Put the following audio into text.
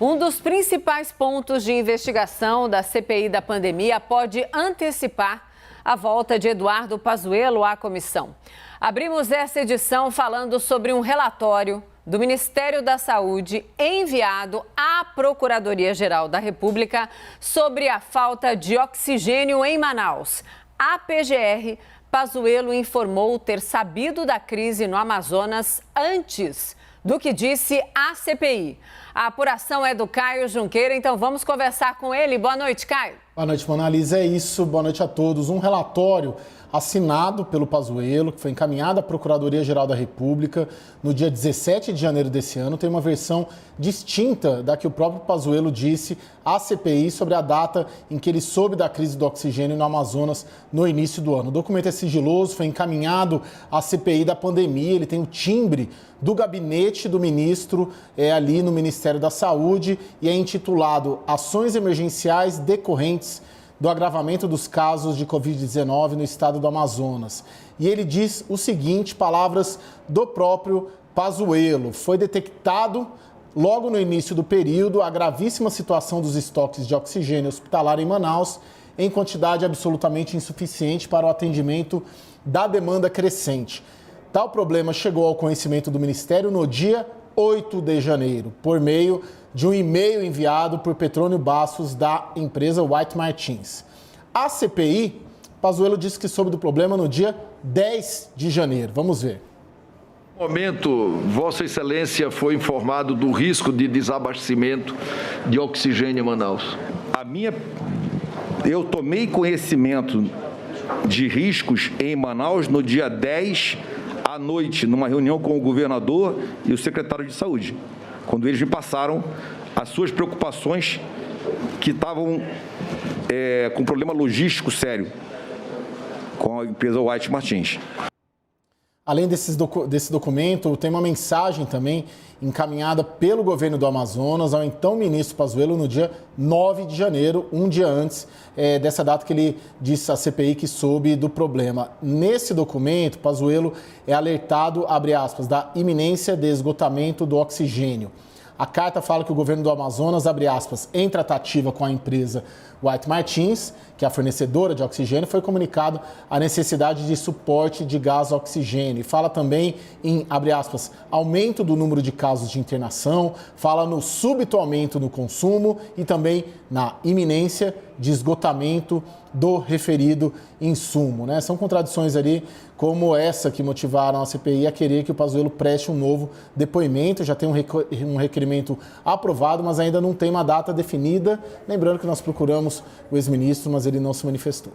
Um dos principais pontos de investigação da CPI da pandemia pode antecipar a volta de Eduardo Pazuello à comissão. Abrimos essa edição falando sobre um relatório do Ministério da Saúde enviado à Procuradoria-Geral da República sobre a falta de oxigênio em Manaus. A PGR, Pazuello informou ter sabido da crise no Amazonas antes do que disse a CPI. A apuração é do Caio Junqueira, então vamos conversar com ele. Boa noite, Caio. Boa noite, Mona Lisa. É isso, boa noite a todos. Um relatório assinado pelo Pazuello, que foi encaminhado à Procuradoria-Geral da República no dia 17 de janeiro desse ano, tem uma versão distinta da que o próprio Pazuello disse à CPI sobre a data em que ele soube da crise do oxigênio no Amazonas no início do ano. O documento é sigiloso, foi encaminhado à CPI da pandemia, ele tem o timbre do gabinete do ministro ali no Ministério da Saúde e é intitulado Ações Emergenciais Decorrentes do agravamento dos casos de Covid-19 no estado do Amazonas. E ele diz o seguinte, palavras do próprio Pazuello: foi detectado logo no início do período a gravíssima situação dos estoques de oxigênio hospitalar em Manaus, em quantidade absolutamente insuficiente para o atendimento da demanda crescente. Tal problema chegou ao conhecimento do Ministério no dia 8 de janeiro, por meio de um e-mail enviado por Petrônio Bastos, da empresa White Martins. A CPI, Pazuello disse que soube do problema no dia 10 de janeiro. Vamos ver. No momento, Vossa Excelência foi informado do risco de desabastecimento de oxigênio em Manaus. Eu tomei conhecimento de riscos em Manaus no dia 10 à noite, numa reunião com o governador e o secretário de saúde, quando eles me passaram as suas preocupações que estavam com um problema logístico sério com a empresa White Martins. Além desse documento, tem uma mensagem também encaminhada pelo governo do Amazonas ao então ministro Pazuello no dia 9 de janeiro, um dia antes dessa data que ele disse à CPI que soube do problema. Nesse documento, Pazuello é alertado, abre aspas, da iminência de esgotamento do oxigênio. A carta fala que o governo do Amazonas, abre aspas, em tratativa com a empresa White Martins, que é a fornecedora de oxigênio, foi comunicado a necessidade de suporte de gás oxigênio. E fala também em, abre aspas, aumento do número de casos de internação, fala no súbito aumento no consumo e também na iminência de esgotamento do referido insumo, né? São contradições ali como essa que motivaram a CPI a querer que o Pazuello preste um novo depoimento. Já tem um requerimento aprovado, mas ainda não tem uma data definida. Lembrando que nós procuramos o ex-ministro, mas ele não se manifestou.